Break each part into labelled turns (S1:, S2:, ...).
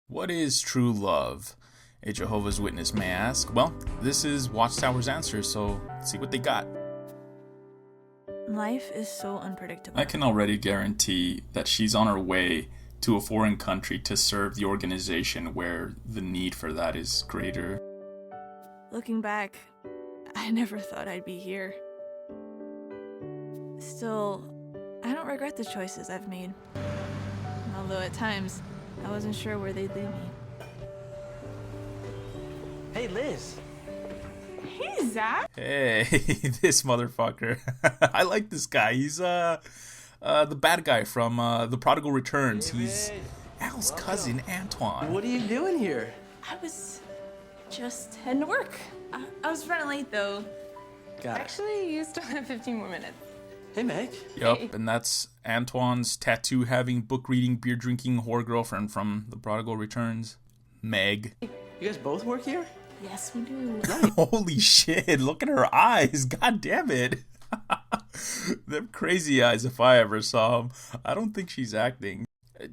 S1: What is true love? A Jehovah's Witness may ask. Well, this is Watchtower's answer, so let's see what they got.
S2: Life is so unpredictable.
S1: I can already guarantee that she's on her way to a foreign country to serve the organization where the need for that is greater.
S2: Looking back, I never thought I'd be here. Still, I don't regret the choices I've made. Although at times, I wasn't sure where they'd lead me.
S3: Hey, Liz.
S4: Hey, Zach.
S1: Hey, this motherfucker. I like this guy. He's the bad guy from The Prodigal Returns. He's Al's cousin, Antoine.
S3: What are you doing here?
S2: I was just heading to work. I was running late, though.
S3: Got it.
S4: Actually, you still have 15 more minutes.
S3: Hey, Meg.
S1: Yup, and that's Antoine's tattoo-having, book-reading, beer-drinking whore girlfriend from The Prodigal Returns, Meg.
S3: You guys both work here?
S2: Yes, we do.
S1: Holy shit, look at her eyes. God damn it. Them crazy eyes if I ever saw them. I don't think she's acting.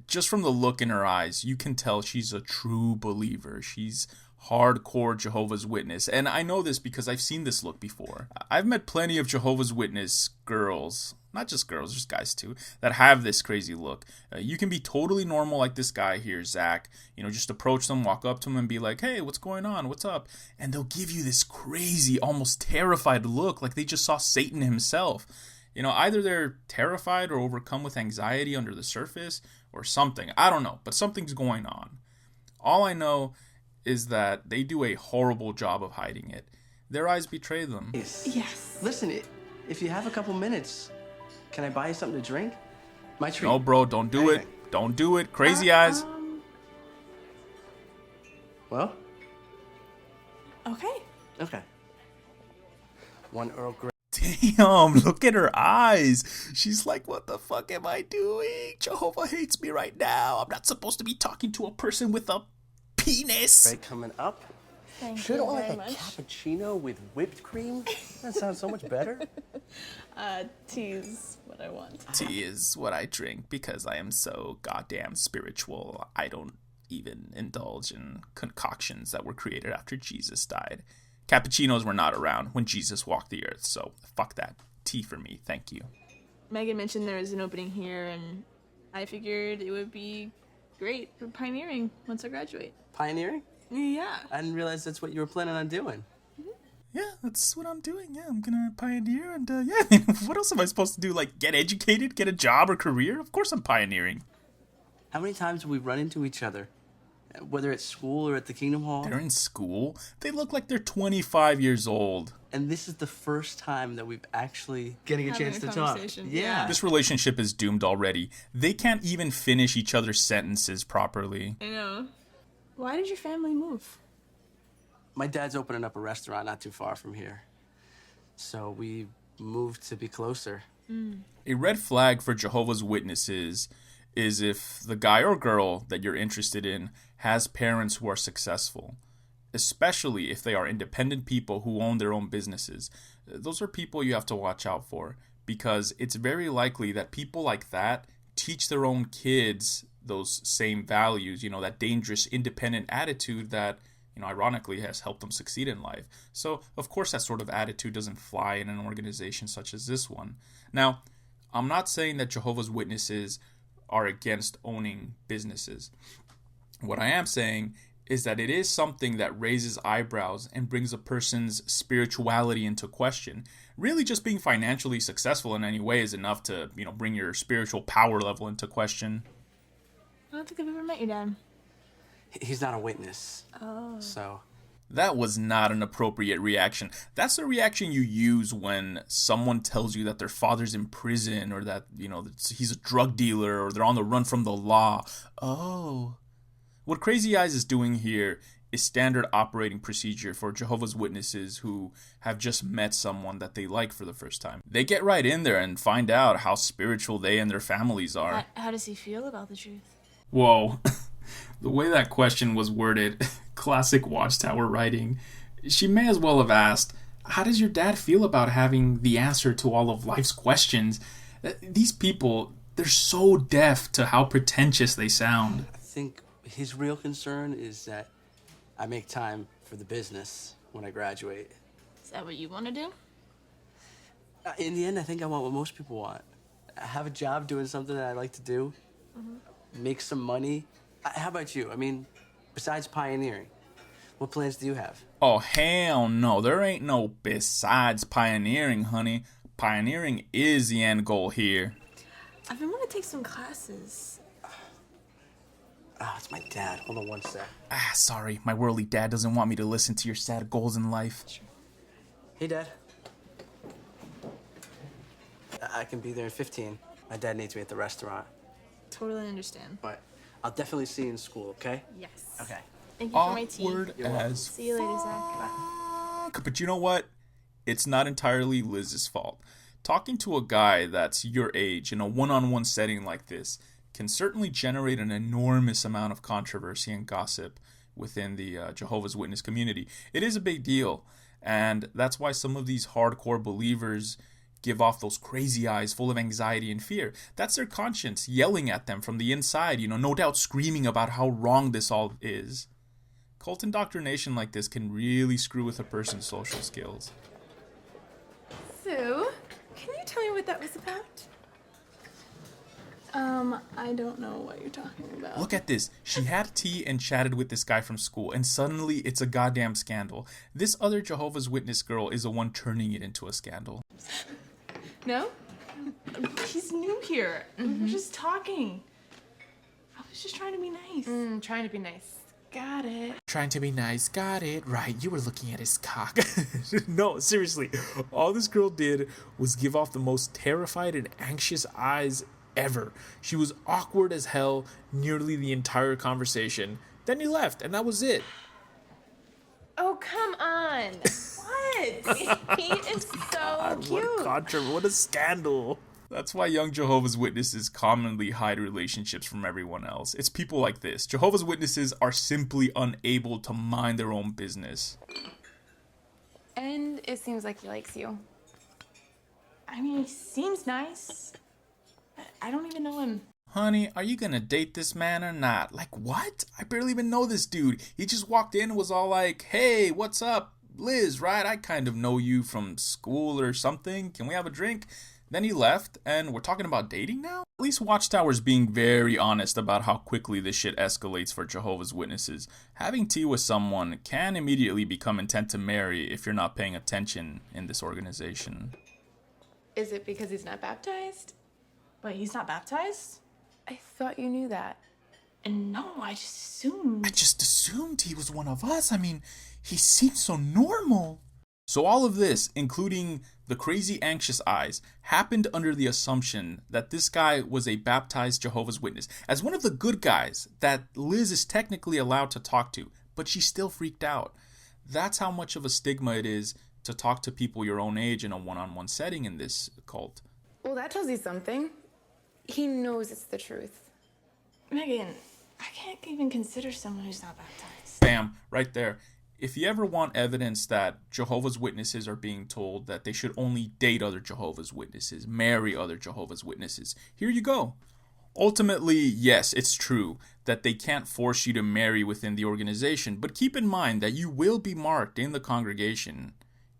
S1: Just from the look in her eyes, you can tell she's a true believer. She's hardcore Jehovah's Witness. And I know this because I've seen this look before. I've met plenty of Jehovah's Witness girls, not just girls, just guys too, that have this crazy look. You can be totally normal like this guy here, Zach. You know, just approach them, walk up to them and be like, hey, what's going on? What's up? And they'll give you this crazy, almost terrified look like they just saw Satan himself. You know, either they're terrified or overcome with anxiety under the surface or something. I don't know, but something's going on. All I know is that they do a horrible job of hiding it. Their eyes betray them.
S4: Yes.
S3: Listen, if you have a couple minutes, can I buy you something to drink? My treat.
S1: No, bro, don't do it. Don't do it. Crazy eyes.
S3: Well,
S4: Okay.
S3: okay. One Earl Grey.
S1: Damn, look at her eyes. She's like, what the fuck am I doing? Jehovah hates me right now. I'm not supposed to be talking to a person with a penis.
S3: Coming up.
S2: Thank
S3: Should
S2: you
S3: I like
S2: very
S3: a
S2: much.
S3: cappuccino with whipped cream? That sounds so much better.
S4: Tea's what I want.
S1: Tea is what I drink because I am so goddamn spiritual. I don't even indulge in concoctions that were created after Jesus died. Cappuccinos were not around when Jesus walked the earth, so fuck that. Tea for me, thank you.
S2: Megan mentioned there was an opening here, and I figured it would be great for pioneering once I graduate.
S3: Pioneering?
S2: Yeah.
S3: I didn't realize that's what you were planning on doing.
S1: Yeah, that's what I'm doing. Yeah, I'm gonna pioneer, and yeah, I mean, what else am I supposed to do? Like, get educated, get a job or career? Of course I'm pioneering.
S3: How many times have we run into each other? Whether at school or at the Kingdom Hall?
S1: They're in school. They look like they're 25 years old.
S3: And this is the first time that we've actually getting a
S2: Having
S3: chance
S2: a
S3: to talk.
S2: conversation,
S3: Yeah.
S2: yeah.
S1: This relationship is doomed already. They can't even finish each other's sentences properly.
S2: I know. Why did your family move?
S3: My dad's opening up a restaurant not too far from here. So we moved to be closer.
S1: A red flag for Jehovah's Witnesses is if the guy or girl that you're interested in has parents who are successful, especially if they are independent people who own their own businesses. Those are people you have to watch out for, because it's very likely that people like that teach their own kids those same values, you know, that dangerous independent attitude that, you know, ironically has helped them succeed in life. So, of course, that sort of attitude doesn't fly in an organization such as this one. Now, I'm not saying that Jehovah's Witnesses are against owning businesses. What I am saying is that it is something that raises eyebrows and brings a person's spirituality into question. Really, just being financially successful in any way is enough to, you know, bring your spiritual power level into question.
S2: I don't think I've ever met your dad.
S3: He's not a witness.
S2: Oh.
S3: So,
S1: That was not an appropriate reaction. That's the reaction you use when someone tells you that their father's in prison, or that, you know, he's a drug dealer, or they're on the run from the law. Oh. What Crazy Eyes is doing here is standard operating procedure for Jehovah's Witnesses who have just met someone that they like for the first time. They get right in there and find out how spiritual they and their families are.
S2: How does he feel about the truth?
S1: Whoa. The way that question was worded, classic Watchtower writing. She may as well have asked, how does your dad feel about having the answer to all of life's questions? These people, they're so deaf to how pretentious they sound.
S3: I think His real concern is that I make time for the business when I graduate.
S2: Is that what you want to do?
S3: In the end, I think I want what most people want. Have a job doing something that I like to do, make some money. How about you? I mean, besides pioneering, what plans do you have?
S1: Oh, hell no. There ain't no besides pioneering, honey. Pioneering is the end goal here.
S2: I've been wanting to take some classes.
S3: Oh, it's my dad. Hold on one sec.
S1: Sorry. My worldly dad doesn't want me to listen to your sad goals in life.
S3: Hey, Dad. I can be there in 15. My dad needs me at the restaurant.
S2: Totally understand.
S3: But I'll definitely see you in school, okay?
S2: Yes.
S3: Okay.
S2: Thank you for my tea.
S1: Awkward as
S2: See you later, Zach.
S1: But you know what? It's not entirely Liz's fault. Talking to a guy that's your age in a one-on-one setting like this can certainly generate an enormous amount of controversy and gossip within the Jehovah's Witness community. It is a big deal, and that's why some of these hardcore believers give off those crazy eyes full of anxiety and fear. That's their conscience yelling at them from the inside, no doubt screaming about how wrong this all is. Cult indoctrination like this can really screw with a person's social skills.
S4: So, can you tell me what that was about?
S2: I don't know what you're talking about.
S1: Look at this. She had tea and chatted with this guy from school, and suddenly it's a goddamn scandal. This other Jehovah's Witness girl is the one turning it into a scandal.
S2: No? He's new here. We're just talking. I was just trying to be nice.
S4: Trying to be nice. Got it.
S1: Trying to be nice, got it. Right, you were looking at his cock. No, seriously. All this girl did was give off the most terrified and anxious eyes ever. She was awkward as hell nearly the entire conversation. Then he left, and that was it.
S4: Oh, come on. What? He is so cute.
S1: What a scandal. That's why young Jehovah's Witnesses commonly hide relationships from everyone else. It's people like this. Jehovah's Witnesses are simply unable to mind their own business.
S4: And it seems like he likes you.
S2: I mean, he seems nice. I don't even know him.
S1: Honey, are you gonna date this man or not? Like, what? I barely even know this dude. He just walked in and was all like, hey, what's up? Liz, right? I kind of know you from school or something. Can we have a drink? Then he left, and we're talking about dating now? At least Watchtower's being very honest about how quickly this shit escalates for Jehovah's Witnesses. Having tea with someone can immediately become intent to marry if you're not paying attention in this organization.
S4: Is it because he's not baptized?
S2: Wait, he's not baptized?
S4: I thought you knew that.
S2: And no, I just assumed.
S1: I just assumed he was one of us. I mean, he seemed so normal. So all of this, including the crazy anxious eyes, happened under the assumption that this guy was a baptized Jehovah's Witness, as one of the good guys that Liz is technically allowed to talk to, but she still freaked out. That's how much of a stigma it is to talk to people your own age in a one-on-one setting in this cult.
S4: Well, that tells you something. He knows it's the truth.
S2: Megan, I can't even consider someone who's not baptized.
S1: Bam, right there. If you ever want evidence that Jehovah's Witnesses are being told that they should only date other Jehovah's Witnesses, marry other Jehovah's Witnesses, here you go. Ultimately, yes, it's true that they can't force you to marry within the organization, but keep in mind that you will be marked in the congregation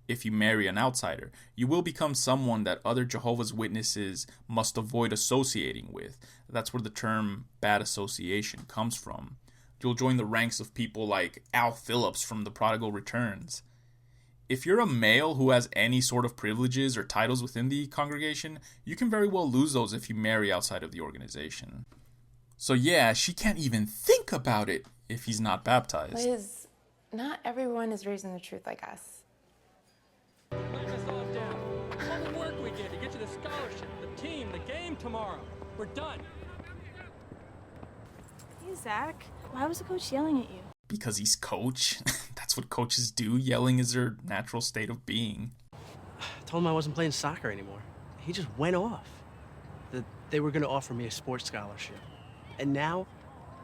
S1: if you marry an outsider. You will become someone that other Jehovah's Witnesses must avoid associating with. That's where the term bad association comes from. You'll join the ranks of people like Al Phillips from The Prodigal Returns. If you're a male who has any sort of privileges or titles within the congregation, you can very well lose those if you marry outside of the organization. So yeah, she can't even think about it if he's not baptized.
S4: Liz, not everyone is raising the truth like us.
S5: Letting us all down. All the work we did to get you the scholarship, the team, the game tomorrow. We're done.
S2: Hey, Zach, why was the coach yelling at you?
S1: Because he's coach. That's what coaches do. Yelling is their natural state of being.
S3: I told him I wasn't playing soccer anymore. He just went off. That they were going to offer me a sports scholarship. And now,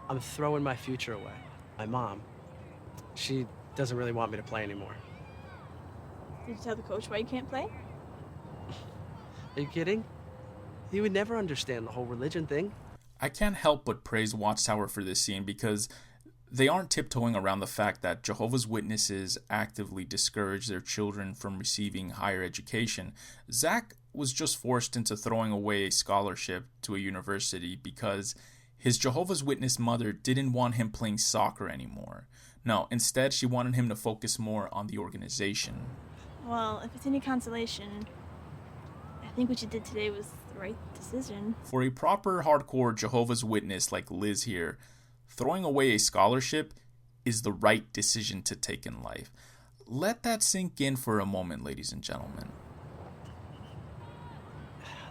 S3: I'm throwing my future away. My mom, she doesn't really want me to play anymore.
S2: Did you tell the coach why you can't play?
S3: Are you kidding? He would never understand the whole religion thing.
S1: I can't help but praise Watchtower for this scene because they aren't tiptoeing around the fact that Jehovah's Witnesses actively discourage their children from receiving higher education. Zach was just forced into throwing away a scholarship to a university because his Jehovah's Witness mother didn't want him playing soccer anymore. No, instead she wanted him to focus more on the organization.
S2: Well, if it's any consolation, I think what you did today was the right decision.
S1: For a proper hardcore Jehovah's Witness like Liz here, throwing away a scholarship is the right decision to take in life. Let that sink in for a moment, ladies and gentlemen.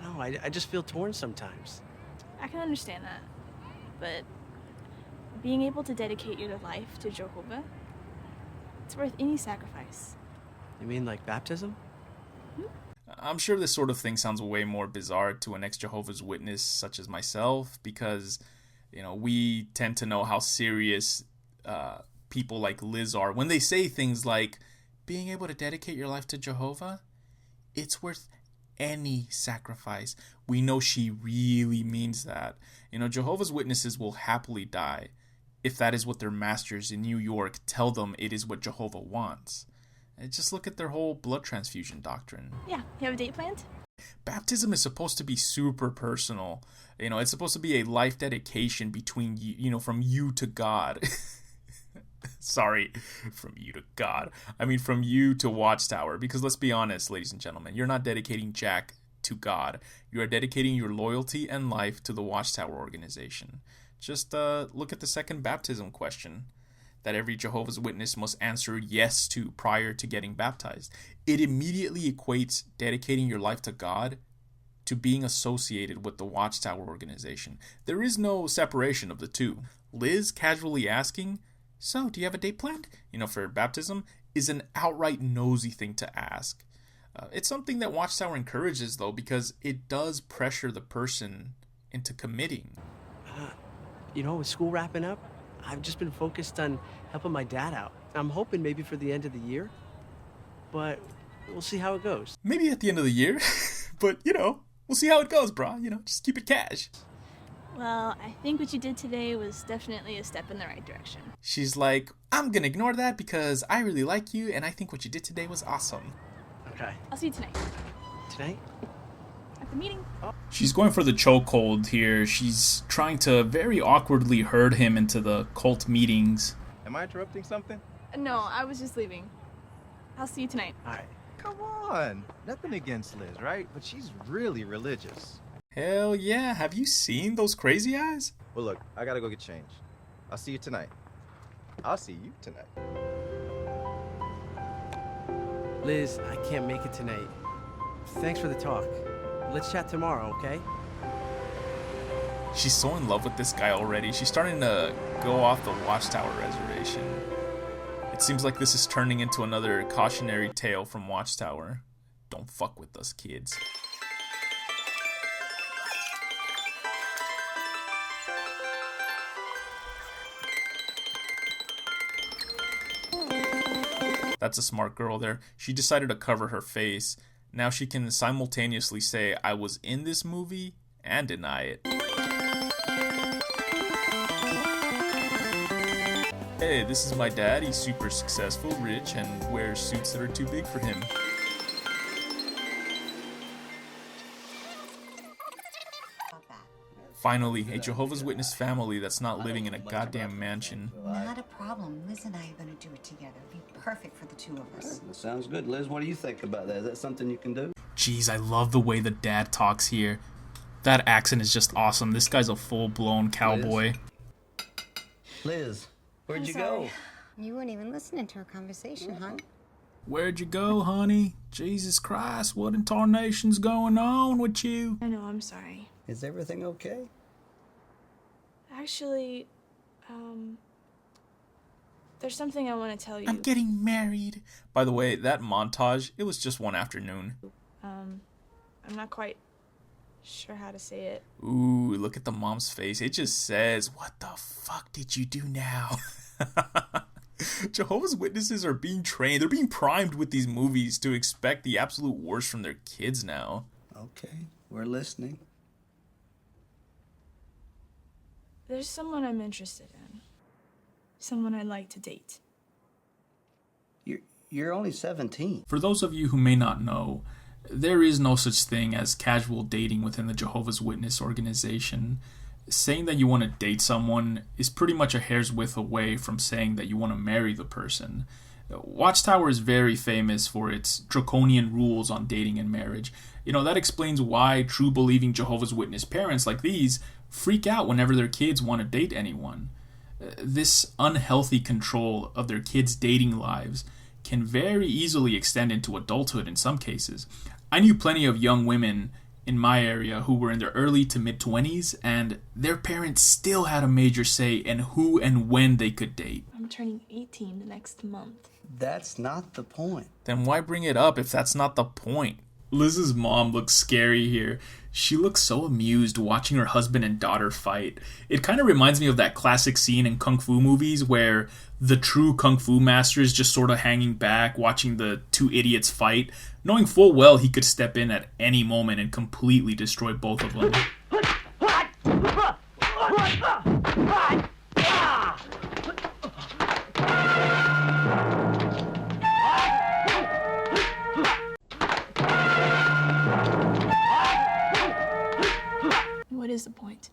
S3: No, I just feel torn sometimes.
S2: I can understand that, but being able to dedicate your life to Jehovah, it's worth any sacrifice.
S3: You mean like baptism?
S1: I'm sure this sort of thing sounds way more bizarre to an ex-Jehovah's Witness such as myself because, we tend to know how serious people like Liz are. When they say things like, being able to dedicate your life to Jehovah, it's worth any sacrifice. We know she really means that. Jehovah's Witnesses will happily die if that is what their masters in New York tell them it is what Jehovah wants. And just look at their whole blood transfusion doctrine.
S2: Yeah, you have a date planned?
S1: Baptism is supposed to be super personal. It's supposed to be a life dedication between you, from you to God. Sorry, from you to God. I mean, from you to Watchtower. Because let's be honest, ladies and gentlemen, you're not dedicating Jack to God. You are dedicating your loyalty and life to the Watchtower organization. Just look at the second baptism question that every Jehovah's Witness must answer yes to prior to getting baptized. It immediately equates dedicating your life to God to being associated with the Watchtower organization. There is no separation of the two. Liz casually asking, so, do you have a date planned? For baptism, is an outright nosy thing to ask. It's something that Watchtower encourages, though, because it does pressure the person into committing.
S3: With school wrapping up, I've just been focused on helping my dad out. I'm hoping maybe for the end of the year, but we'll see how it goes.
S1: Maybe at the end of the year, but, we'll see how it goes, brah. Just keep it cash.
S2: Well, I think what you did today was definitely a step in the right direction.
S1: She's like, I'm gonna ignore that because I really like you and I think what you did today was awesome.
S3: Okay.
S2: I'll see you tonight.
S3: Tonight?
S2: At the meeting.
S1: She's going for the chokehold here. She's trying to very awkwardly herd him into the cult meetings.
S6: Am I interrupting something?
S2: No, I was just leaving. I'll see you tonight.
S3: All right.
S6: Come on. Nothing against Liz, right? But she's really religious.
S1: Hell yeah. Have you seen those crazy eyes?
S6: Well, look, I gotta go get changed. I'll see you tonight. I'll see you tonight.
S3: Liz, I can't make it tonight. Thanks for the talk. Let's chat tomorrow, okay?
S1: She's so in love with this guy already. She's starting to go off the Watchtower reservation. It seems like this is turning into another cautionary tale from Watchtower. Don't fuck with us, kids. That's a smart girl there. She decided to cover her face. Now she can simultaneously say, I was in this movie, and deny it. Hey, this is my dad. He's super successful, rich, and wears suits that are too big for him. Finally, a Jehovah's Witness family that's not living in a goddamn mansion.
S7: Not a problem. Liz and I are going to do it together. It'll be perfect for the two of us.
S8: That sounds good. Liz, what do you think about that? Is that something you can do?
S1: Jeez, I love the way the dad talks here. That accent is just awesome. This guy's a full-blown cowboy.
S8: Liz, where'd
S7: I'm
S8: you
S7: sorry.
S8: go?
S7: You weren't even listening to our conversation, hon.
S1: Where'd you go, honey? Jesus Christ, what in tarnation's going on with you?
S2: I know, I'm sorry.
S8: Is everything okay?
S2: Actually, there's something I want to tell you.
S1: I'm getting married. By the way, that montage, it was just one afternoon.
S2: I'm not quite sure how to say it.
S1: Ooh, look at the mom's face. It just says, what the fuck did you do now? Jehovah's Witnesses are being trained. They're being primed with these movies to expect the absolute worst from their kids now.
S8: Okay, we're listening.
S2: There's someone I'm interested in. Someone I'd like to date.
S8: You're only 17.
S1: For those of you who may not know, there is no such thing as casual dating within the Jehovah's Witness organization. Saying that you want to date someone is pretty much a hair's width away from saying that you want to marry the person. Watchtower is very famous for its draconian rules on dating and marriage. That explains why true believing Jehovah's Witness parents like these freak out whenever their kids want to date anyone. This unhealthy control of their kids' dating lives can very easily extend into adulthood in some cases. I knew plenty of young women in my area who were in their early to mid-20s, and their parents still had a major say in who and when they could date.
S2: I'm turning 18 the next month.
S8: That's not the point.
S1: Then why bring it up if that's not the point? Liz's mom looks scary here. She looks so amused watching her husband and daughter fight. It kind of reminds me of that classic scene in Kung Fu movies where the true Kung Fu master is just sort of hanging back, watching the two idiots fight, knowing full well he could step in at any moment and completely destroy both of them.
S2: What is the point?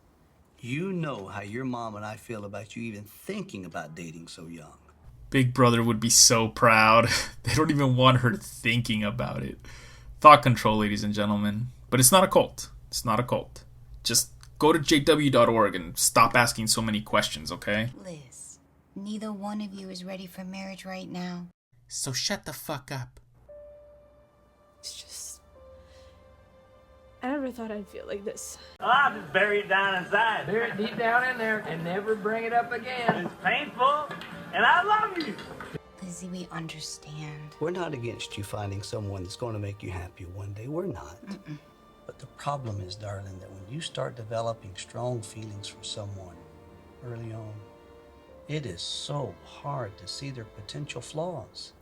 S8: You know how your mom and I feel about you even thinking about dating so young.
S1: Big Brother would be so proud. They don't even want her thinking about it. Thought control, ladies and gentlemen. But it's not a cult. It's not a cult. Just go to jw.org and stop asking so many questions, okay?
S7: Liz, neither one of you is ready for marriage right now.
S1: So shut the fuck up.
S2: It's just... I never thought I'd feel like this.
S9: I'll just bury it down inside.
S5: Bury it deep down in there and never bring it up again.
S9: It's painful, and I love you.
S7: Lizzie, we understand.
S8: We're not against you finding someone that's going to make you happy one day. We're not. But the problem is, darling, that when you start developing strong feelings for someone early on, it is so hard to see their potential flaws.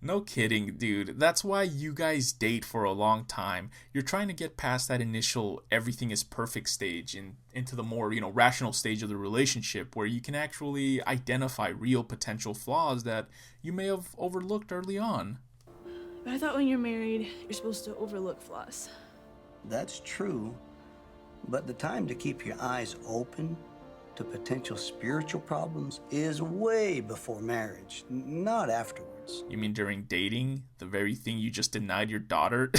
S1: No kidding, dude. That's why you guys date for a long time. You're trying to get past that initial everything is perfect stage and into the more, rational stage of the relationship where you can actually identify real potential flaws that you may have overlooked early on.
S2: But I thought when you're married, you're supposed to overlook flaws.
S8: That's true, but the time to keep your eyes open to potential spiritual problems is way before marriage, not afterwards.
S1: You mean during dating? The very thing you just denied your daughter?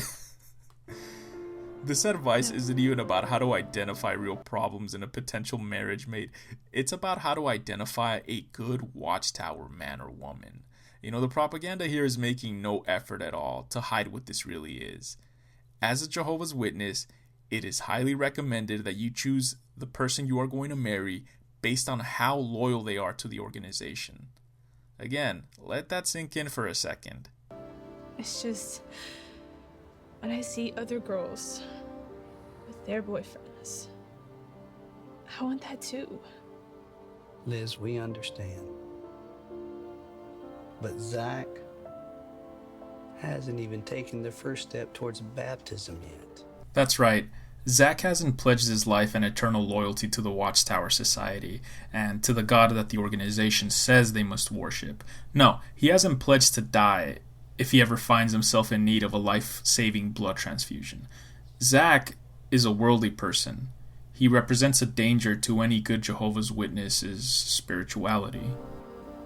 S1: This advice isn't even about how to identify real problems in a potential marriage mate. It's about how to identify a good Watchtower man or woman. The propaganda here is making no effort at all to hide what this really is. As a Jehovah's Witness, it is highly recommended that you choose the person you are going to marry based on how loyal they are to the organization. Again, let that sink in for a second.
S2: It's just... when I see other girls with their boyfriends, I want that too.
S8: Liz, we understand. But Zach hasn't even taken the first step towards baptism yet.
S1: That's right. Zach hasn't pledged his life and eternal loyalty to the Watchtower Society and to the God that the organization says they must worship. No, he hasn't pledged to die if he ever finds himself in need of a life-saving blood transfusion. Zach is a worldly person. He represents a danger to any good Jehovah's Witness's spirituality.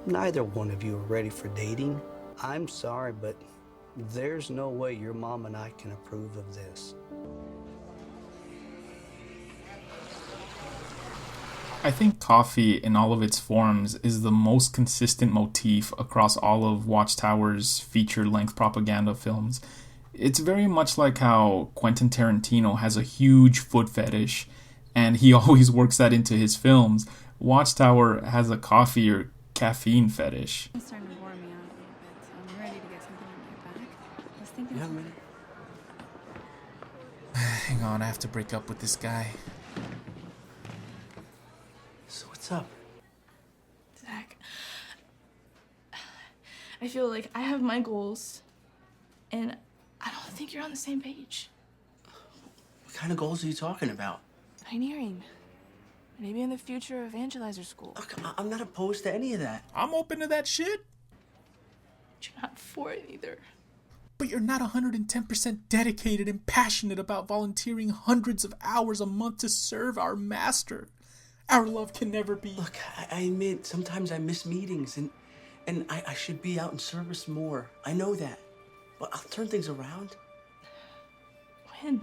S8: Neither one of you are ready for dating. I'm sorry, but there's no way your mom and I can approve of this.
S1: I think coffee in all of its forms is the most consistent motif across all of Watchtower's feature-length propaganda films. It's very much like how Quentin Tarantino has a huge foot fetish, and he always works that into his films. Watchtower has a coffee or caffeine fetish.
S10: It's starting to bore me out a little bit, so I'm ready to get something on my back. I was thinking...
S3: You have a minute?
S1: Hang on, I have to break up with this guy.
S3: So what's up?
S2: Zach, I feel like I have my goals, and I don't think you're on the same page.
S3: What kind of goals are you talking about?
S2: Pioneering. Maybe in the future, evangelizer school.
S3: Look, I'm not opposed to any of that.
S1: I'm open to that shit.
S2: You're not for it either.
S1: But you're not 110% dedicated and passionate about volunteering hundreds of hours a month to serve our master. Our love can never be...
S3: Look, I admit sometimes I miss meetings and I should be out in service more. I know that. But I'll turn things around.
S2: When?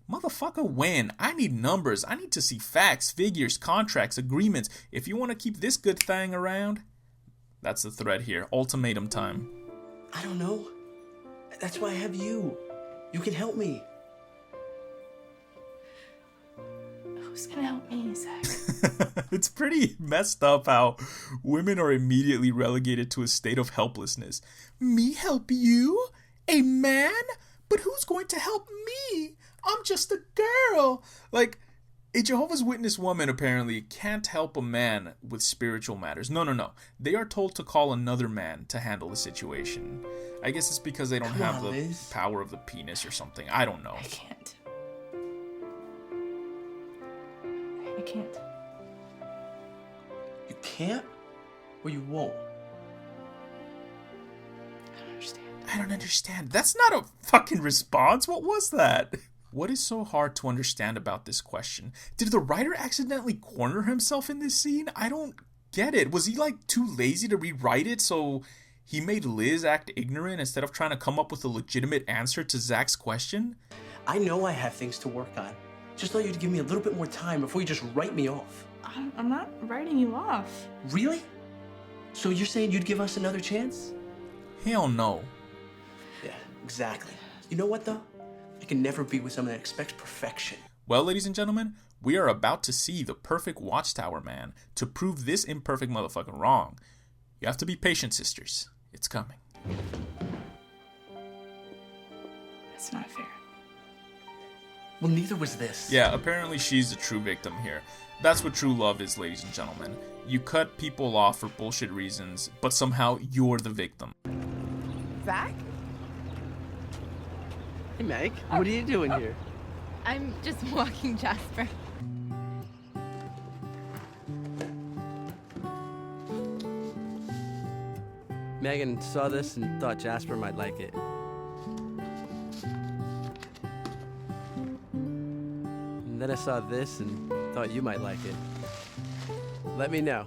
S1: Motherfucker, when? I need numbers. I need to see facts, figures, contracts, agreements. If you want to keep this good thing around... That's the thread here. Ultimatum time.
S3: I don't know. That's why I have you. You can help me.
S2: Who's gonna help me, Zach?
S1: It's pretty messed up how women are immediately relegated to a state of helplessness. Me help you? A man? But who's going to help me? I'm just a girl. Like, a Jehovah's Witness woman apparently can't help a man with spiritual matters. No. They are told to call another man to handle the situation. I guess it's because they don't have the power of the penis or something. I don't know.
S2: I can't. I can't.
S3: You can't? Or you won't?
S1: I don't understand. That's not a fucking response. What was that? What is so hard to understand about this question? Did the writer accidentally corner himself in this scene? I don't get it. Was he like too lazy to rewrite it, so he made Liz act ignorant instead of trying to come up with a legitimate answer to Zach's question?
S3: I know I have things to work on. Just thought you'd give me a little bit more time before you just write me off.
S2: I'm not writing you off.
S3: Really? So you're saying you'd give us another chance?
S1: Hell no.
S3: Yeah, exactly. You know what though? I can never be with someone that expects perfection.
S1: Well, ladies and gentlemen, we are about to see the perfect Watchtower man to prove this imperfect motherfucker wrong. You have to be patient, sisters. It's coming.
S2: That's not fair.
S3: Well, neither was this.
S1: Yeah, apparently she's the true victim here. That's what true love is, ladies and gentlemen. You cut people off for bullshit reasons, but somehow you're the victim.
S11: Zach?
S3: Hey, Meg. What are you doing here?
S11: I'm just walking Jasper.
S3: Megan saw this and thought Jasper might like it. And then I saw this and thought you might like it. Let me know,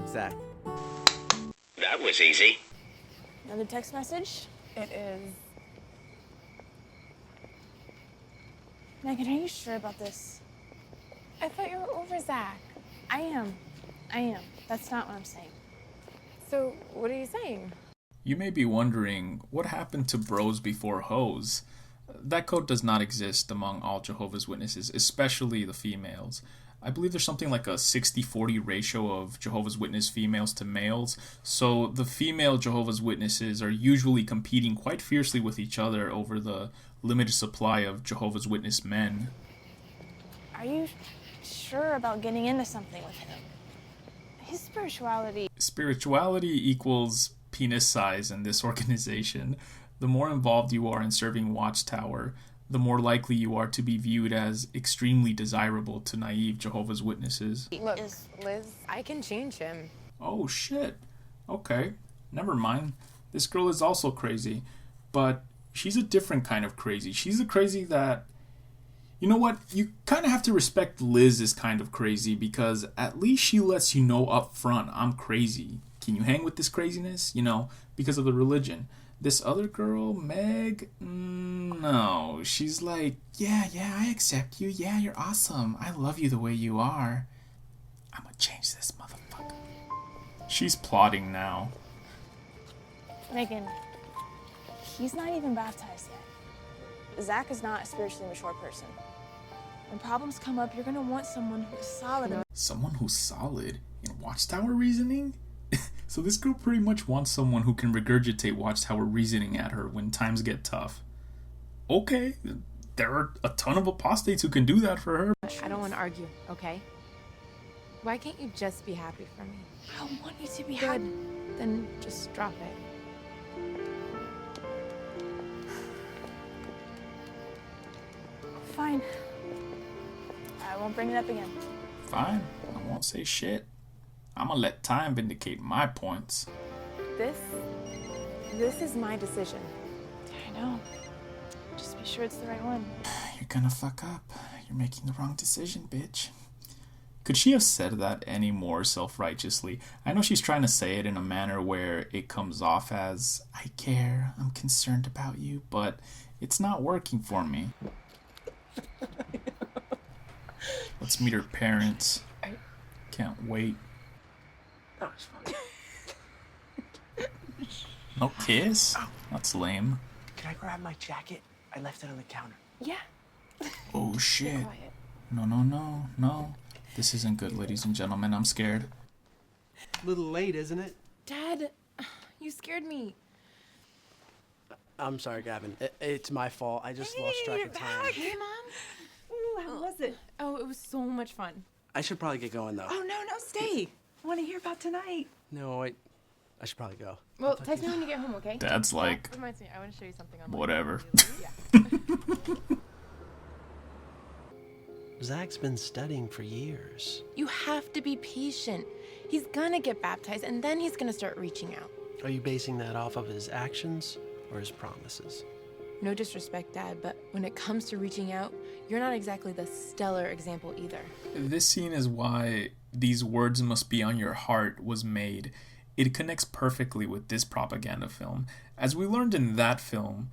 S3: Zach.
S12: That was easy.
S2: Another text message?
S11: It is.
S2: Megan, are you sure about this?
S11: I thought you were over Zach.
S2: I am. That's not what I'm saying.
S11: So, what are you saying?
S1: You may be wondering, what happened to bros before hoes? That code does not exist among all Jehovah's Witnesses, especially the females. I believe there's something like a 60-40 ratio of Jehovah's Witness females to males, so the female Jehovah's Witnesses are usually competing quite fiercely with each other over the limited supply of Jehovah's Witness men.
S2: Are you sure about getting into something with him? His spirituality...
S1: Spirituality equals penis size in this organization. The more involved you are in serving Watchtower, the more likely you are to be viewed as extremely desirable to naive Jehovah's Witnesses.
S11: Look, Liz, I can change him.
S1: Oh shit. Okay, never mind. This girl is also crazy, but she's a different kind of crazy. She's the crazy that... You know what? You kind of have to respect Liz's kind of crazy because at least she lets you know up front, I'm crazy. Can you hang with this craziness? You know, because of the religion. This other girl, Meg, no. She's like, yeah, I accept you. Yeah, you're awesome. I love you the way you are. I'm gonna change this motherfucker. She's plotting now.
S2: Megan, he's not even baptized yet. Zach is not a spiritually mature person. When problems come up, you're gonna want someone who's solid.
S1: Someone who's solid? In Watchtower reasoning? So this girl pretty much wants someone who can regurgitate Watchtower reasoning at her when times get tough. Okay, there are a ton of apostates who can do that for her.
S11: I don't want to argue, okay? Why can't you just be happy for me?
S2: I want you to be
S11: Good.
S2: happy.
S11: Then just drop it.
S2: Fine. I won't bring it up again.
S1: Fine, I won't say shit. I'm gonna let time vindicate my points.
S2: This is my decision. I know. Just be sure it's the right one.
S1: You're gonna fuck up. You're making the wrong decision, bitch. Could she have said that any more self-righteously? I know she's trying to say it in a manner where it comes off as, I care, I'm concerned about you, but it's not working for me. Let's meet her parents. Can't wait.
S3: That was fun.
S1: No kiss? That's lame.
S3: Can I grab my jacket? I left it on the counter.
S2: Yeah.
S1: Oh shit. No. This isn't good, ladies and gentlemen. I'm scared.
S3: A little late, isn't it?
S11: Dad, you scared me.
S3: I'm sorry, Gavin. It's my fault. I just lost track of time.
S11: Hey, Mom.
S10: Ooh, how was it?
S11: Oh, it was so much fun.
S3: I should probably get going, though.
S10: Oh, no, stay. I want to hear about tonight.
S3: No, I should probably go.
S11: Well, text me when you get home, okay?
S1: Dad's like,
S11: That reminds me, I want to show you something on
S1: whatever.
S3: Zach's been studying for years.
S11: You have to be patient. He's gonna get baptized, and then he's gonna start reaching out.
S3: Are you basing that off of his actions or his promises?
S11: No disrespect, Dad, but when it comes to reaching out, you're not exactly the stellar example either.
S1: This scene is why These Words Must Be on Your Heart was made. It connects perfectly with this propaganda film. As we learned in that film,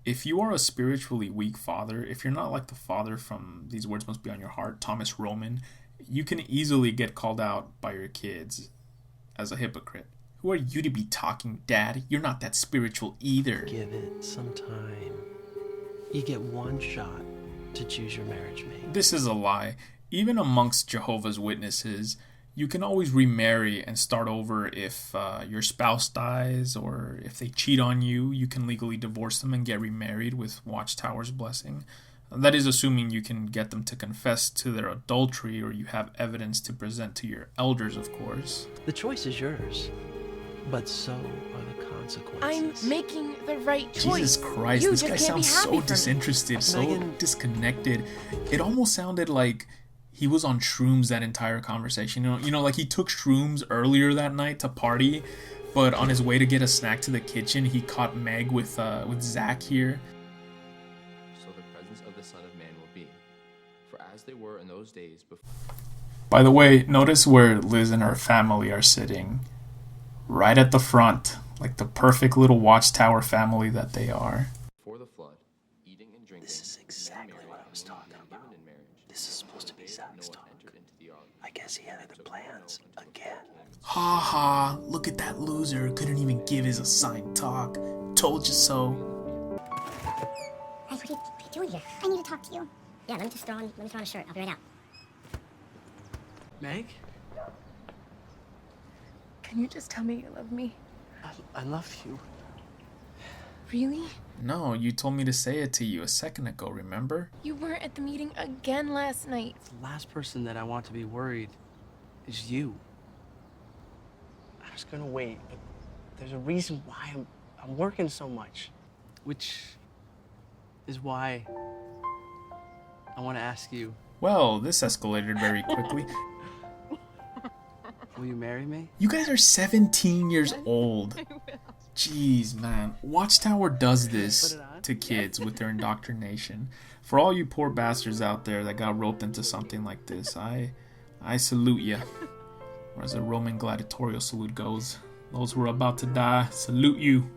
S1: if you are a spiritually weak father, if you're not like the father from These Words Must Be on Your Heart, Thomas Roman, you can easily get called out by your kids as a hypocrite. Who are you to be talking, Dad? You're not that spiritual either.
S3: Give it some time. You get one shot to choose your marriage mate.
S1: This is a lie. Even amongst Jehovah's Witnesses, you can always remarry and start over if your spouse dies or if they cheat on you. You can legally divorce them and get remarried with Watchtower's blessing. That is assuming you can get them to confess to their adultery or you have evidence to present to your elders, of course.
S3: The choice is yours, but so are the consequences.
S11: I'm making the right choice.
S1: Jesus Christ,
S11: You
S1: this
S11: just
S1: guy
S11: can't be
S1: sounds
S11: happy
S1: so
S11: for me.
S1: disinterested, so
S3: Megan.
S1: disconnected. It almost sounded like he was on shrooms that entire conversation. You know, like he took shrooms earlier that night to party, but on his way to get a snack to the kitchen, he caught Meg with Zach here.
S13: So the presence of the Son of Man will be. For as they were in those days before.
S1: By the way, notice where Liz and her family are sitting. Right at the front, like the perfect little Watchtower family that they are.
S13: Before the flood, eating and drinking.
S3: This is exactly what I was talking about. This is supposed to be Zach's talk. I guess he had other plans again.
S1: Ha ha, look at that loser. Couldn't even give his assigned talk. Told you so.
S14: Hey, what are you doing here? I need to talk to you. Yeah, let me throw on a shirt. I'll be right out.
S3: Meg?
S2: Can you just tell me you love me?
S3: I love you.
S11: Really?
S1: No, you told me to say it to you a second ago, remember?
S11: You weren't at the meeting again last night.
S3: The last person that I want to be worried is you. I was gonna wait, but there's a reason why I'm working so much. Which is why I want to ask you.
S1: Well, this escalated very quickly.
S3: Will you marry me?
S1: You guys are 17 years old. Jeez, man. Watchtower does this to kids with their indoctrination. For all you poor bastards out there that got roped into something like this, I salute you. Or as a Roman gladiatorial salute goes, those who are about to die, salute you.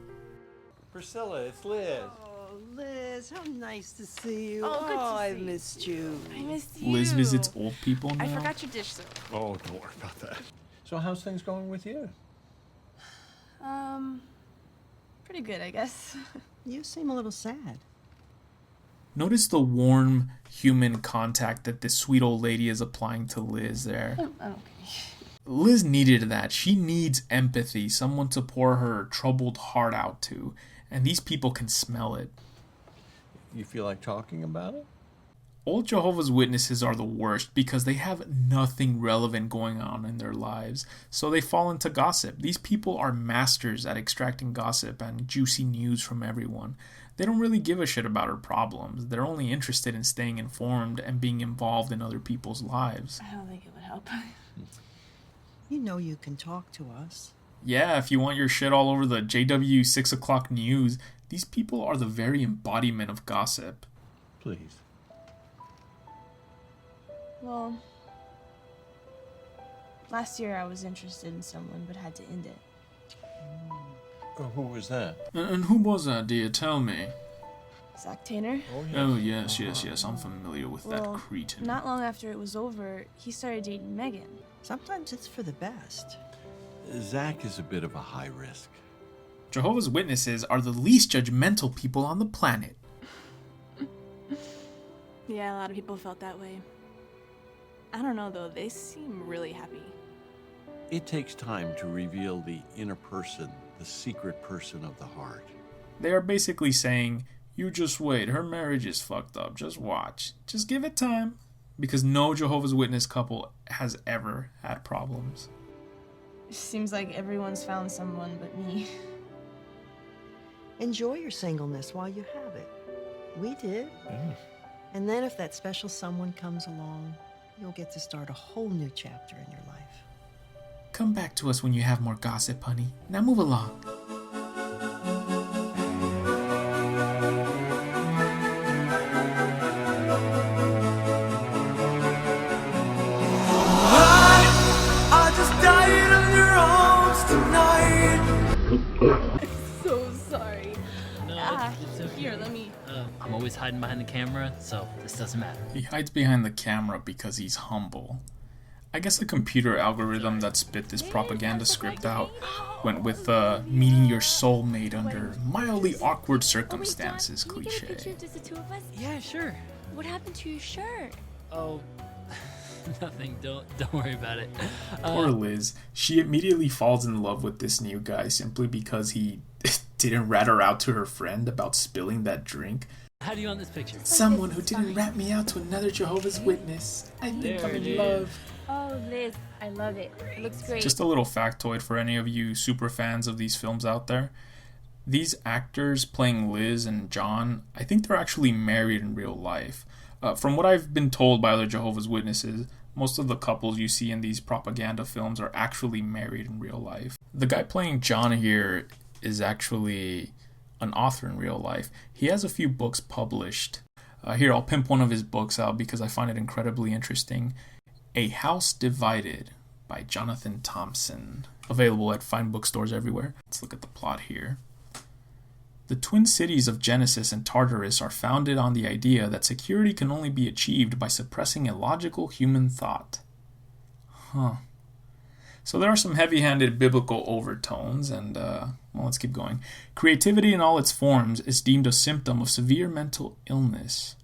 S15: Priscilla, it's Liz.
S16: Oh, Liz, how nice to see you.
S2: Oh, good to
S16: I
S2: see you.
S16: missed you.
S2: I missed you.
S1: Liz visits old people now.
S2: I forgot your dish soap.
S15: Oh, don't worry about that. So how's things going with you?
S2: Pretty good, I guess.
S16: You seem a little sad.
S1: Notice the warm human contact that this sweet old lady is applying to Liz there.
S2: Okay.
S1: Liz needed that. She needs empathy, someone to pour her troubled heart out to. And these people can smell it.
S15: You feel like talking about it?
S1: Old Jehovah's Witnesses are the worst because they have nothing relevant going on in their lives, so they fall into gossip. These people are masters at extracting gossip and juicy news from everyone. They don't really give a shit about her problems. They're only interested in staying informed and being involved in other people's lives.
S2: I don't think it would help.
S16: You know you can talk to us.
S1: Yeah, if you want your shit all over the JW 6 o'clock news, these people are the very embodiment of gossip.
S15: Please.
S2: Well, last year I was interested in someone but had to end it.
S15: Who was that?
S1: And who was that, dear? Tell me.
S2: Zach Tanner?
S1: Oh, yes. I'm familiar with that
S2: Well,
S1: cretin.
S2: not long after it was over, he started dating Megan.
S16: Sometimes it's for the best.
S15: Zach is a bit of a high risk.
S1: Jehovah's Witnesses are the least judgmental people on the planet.
S2: Yeah, a lot of people felt that way. I don't know though, they seem really happy.
S15: It takes time to reveal the inner person, the secret person of the heart.
S1: They are basically saying, you just wait, her marriage is fucked up, just watch. Just give it time. Because no Jehovah's Witness couple has ever had problems.
S2: Seems like everyone's found someone but me.
S16: Enjoy your singleness while you have it. We did. And then if that special someone comes along, you'll get to start a whole new chapter in your life.
S1: Come back to us when you have more gossip, honey. Now move along.
S17: I just died in your arms tonight.
S2: So sorry.
S18: No, it's okay.
S2: Here, let me...
S18: I'm always hiding behind the camera, so this doesn't matter.
S1: He hides behind the camera because he's humble. I guess the computer algorithm that spit this propaganda script out went with meeting your soulmate under mildly awkward circumstances cliche.
S11: Just the two of us?
S18: Yeah, sure.
S11: What happened to your shirt?
S18: Oh, nothing. Don't worry about it.
S1: Poor Liz. She immediately falls in love with this new guy simply because he didn't rat her out to her friend about spilling that drink.
S18: How do you want this picture?
S1: Someone who didn't rat me out to another Jehovah's Witness. I think I'm in love.
S11: Oh, Liz, I love it. It looks great.
S1: Just a little factoid for any of you super fans of these films out there. These actors playing Liz and John, I think they're actually married in real life. From what I've been told by other Jehovah's Witnesses, most of the couples you see in these propaganda films are actually married in real life. The guy playing John here is actually an author in real life. He has a few books published. Here, I'll pimp one of his books out because I find it incredibly interesting. A House Divided by Jonathan Thompson. Available at fine bookstores everywhere. Let's look at the plot here. The twin cities of Genesis and Tartarus are founded on the idea that security can only be achieved by suppressing illogical human thought. So there are some heavy-handed biblical overtones, and well, let's keep going. Creativity in all its forms is deemed a symptom of severe mental illness.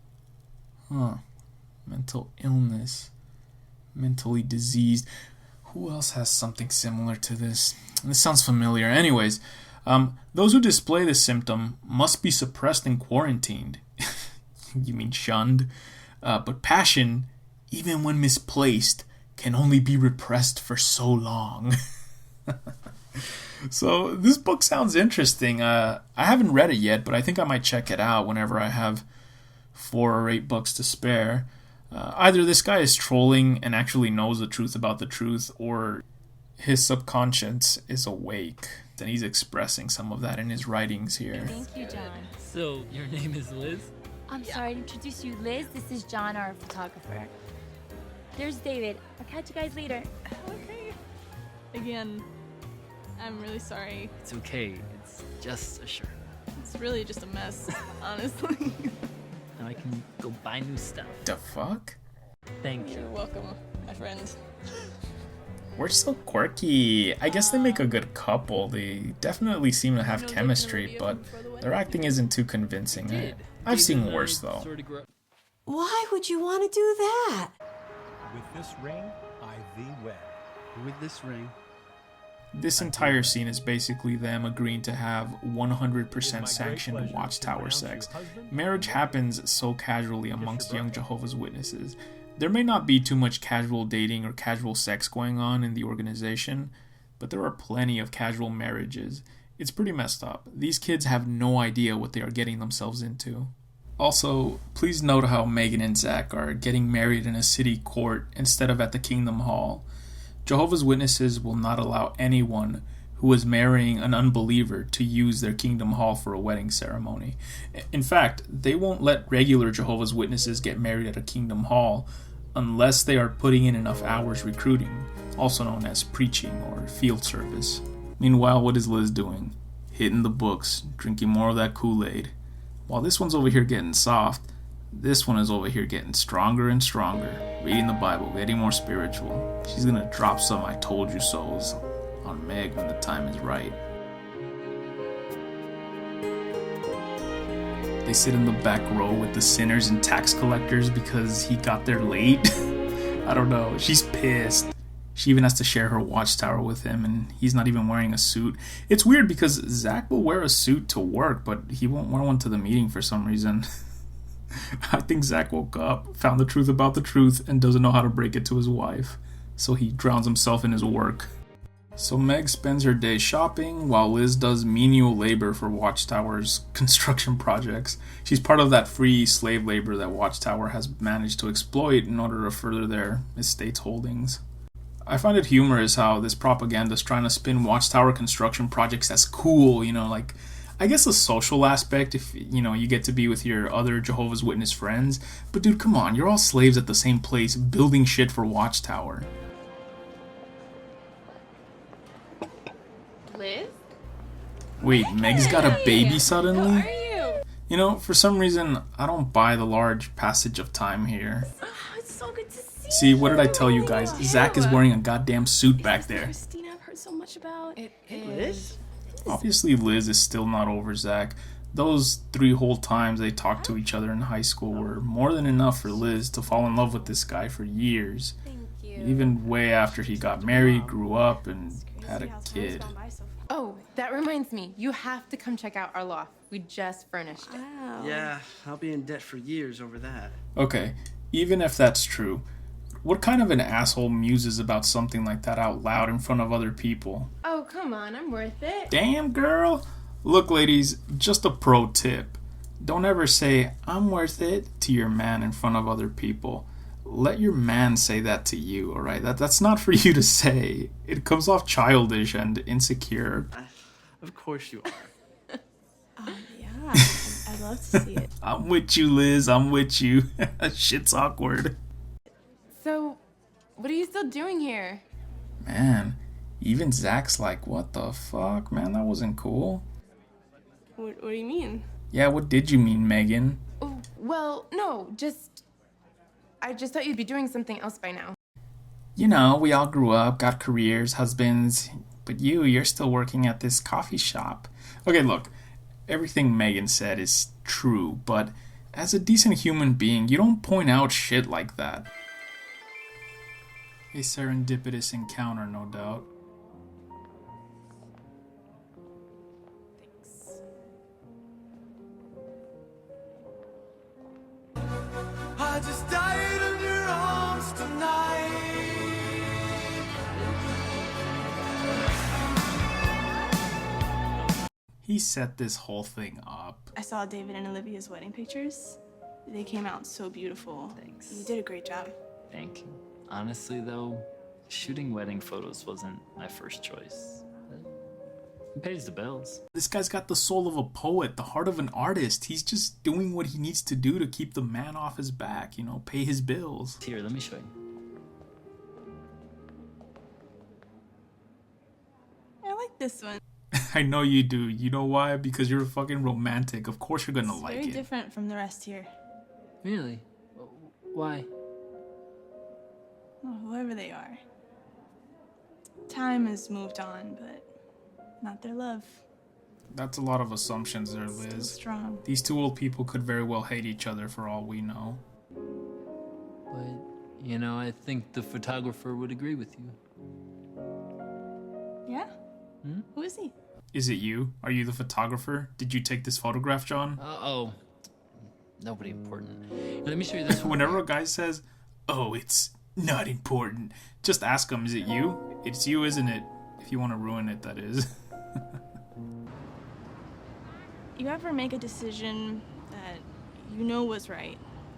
S1: Mental illness. Mentally diseased. Who else has something similar to this? This sounds familiar. Anyways, those who display this symptom must be suppressed and quarantined. You mean shunned? But passion, even when misplaced, can only be repressed for so long. So this book sounds interesting. I haven't read it yet, but I think I might check it out whenever I have $4 or $8 to spare. Either this guy is trolling and actually knows the truth about the truth, or his subconscious is awake and he's expressing some of that in his writings here.
S11: Thank you, John.
S18: So, your name is Liz?
S11: I'm sorry to introduce you, Liz. This is John, our photographer. There's David. I'll catch you guys later.
S2: Okay. Again, I'm really sorry.
S18: It's okay. It's just a shirt.
S2: It's really just a mess, honestly.
S18: Now I can go buy new stuff.
S1: The fuck?
S18: Thank you.
S2: You're welcome, my friend.
S1: We're so quirky. I guess they make a good couple. They definitely seem to have chemistry, but their acting isn't too convincing. I've seen worse, though.
S16: Why would you want to do that?
S19: With this ring, I thee wed.
S3: With this ring.
S1: This entire scene is basically them agreeing to have 100% sanctioned watchtower sex. Marriage happens so casually amongst young Jehovah's Witnesses. There may not be too much casual dating or casual sex going on in the organization, but there are plenty of casual marriages. It's pretty messed up. These kids have no idea what they are getting themselves into. Also, please note how Megan and Zach are getting married in a city court instead of at the Kingdom Hall. Jehovah's Witnesses will not allow anyone who is marrying an unbeliever to use their Kingdom Hall for a wedding ceremony. In fact, they won't let regular Jehovah's Witnesses get married at a Kingdom Hall unless they are putting in enough hours recruiting, also known as preaching or field service. Meanwhile, what is Liz doing? Hitting the books, drinking more of that Kool-Aid. While this one's over here getting soft, this one is over here getting stronger and stronger, reading the Bible, getting more spiritual. She's gonna drop some I told you so's on Meg when the time is right. They sit in the back row with the sinners and tax collectors because he got there late. I don't know, she's pissed. She even has to share her watchtower with him, and he's not even wearing a suit. It's weird because Zach will wear a suit to work, but he won't wear one to the meeting for some reason. I think Zach woke up, found the truth about the truth, and doesn't know how to break it to his wife. So he drowns himself in his work. So Meg spends her day shopping, while Liz does menial labor for Watchtower's construction projects. She's part of that free slave labor that Watchtower has managed to exploit in order to further their estate's holdings. I find it humorous how this propaganda is trying to spin Watchtower construction projects as cool, like, I guess a social aspect if, you get to be with your other Jehovah's Witness friends. But dude, come on, you're all slaves at the same place building shit for Watchtower.
S4: Liz?
S1: Wait, Meg's got a baby suddenly?
S4: How are you?
S1: For some reason, I don't buy the large passage of time here.
S4: Oh, it's so good to see
S1: See, what did I tell you guys? Zach is wearing a goddamn suit back there.
S4: Christina, I've heard so much about. It
S3: Liz?
S1: Obviously, Liz is still not over Zach. Those 3 whole times they talked to each other in high school were more than enough for Liz to fall in love with this guy for years. Even way after he got married, grew up, and had a kid.
S4: Oh, that reminds me. You have to come check out our loft. We just furnished it.
S3: Yeah, I'll be in debt for years over that.
S1: Okay, even if that's true, what kind of an asshole muses about something like that out loud in front of other people?
S4: Oh, come on. I'm worth it.
S1: Damn, girl. Look, ladies, just a pro tip. Don't ever say, I'm worth it, to your man in front of other people. Let your man say that to you, alright? That's not for you to say. It comes off childish and insecure.
S3: Of course you are.
S2: Yeah, I'd love to see it.
S1: I'm with you, Liz. I'm with you. Shit's awkward.
S4: So, what are you still doing here?
S1: Man, even Zach's like, what the fuck, man? That wasn't cool.
S4: What do you mean?
S1: Yeah, what did you mean, Megan?
S4: Oh, well, no, I just thought you'd be doing something else by now.
S1: We all grew up, got careers, husbands, but you're still working at this coffee shop. Okay, look, everything Megan said is true, but as a decent human being, you don't point out shit like that. A serendipitous encounter, no doubt.
S17: I just died in your arms tonight.
S1: He set this whole thing up.
S2: I saw David and Olivia's wedding pictures. They came out so beautiful.
S18: Thanks.
S2: You did a great job.
S18: Thank you. Honestly, though, shooting wedding photos wasn't my first choice. It pays the bills.
S1: This guy's got the soul of a poet, the heart of an artist. He's just doing what he needs to do to keep the man off his back, pay his bills.
S18: Here, let me show you.
S2: I like this one.
S1: I know you do. You know why? Because you're a fucking romantic. Of course you're gonna
S2: It's
S1: like
S2: very
S1: it.
S2: different from the rest here.
S18: Really? Why?
S2: Well, whoever they are. Time has moved on, but not their love.
S1: That's a lot of assumptions there,
S2: Still
S1: Liz.
S2: strong.
S1: These 2 old people could very well hate each other for all we know.
S18: But, I think the photographer would agree with you.
S2: Yeah? Who is he?
S1: Is it you? Are you the photographer? Did you take this photograph, John?
S18: Oh. Nobody important. Let me show you this one.
S1: Whenever a guy says, oh, it's not important, just ask him, is it you? It's you, isn't it? If you want to ruin it, that is.
S2: you ever make a decision that you know was right,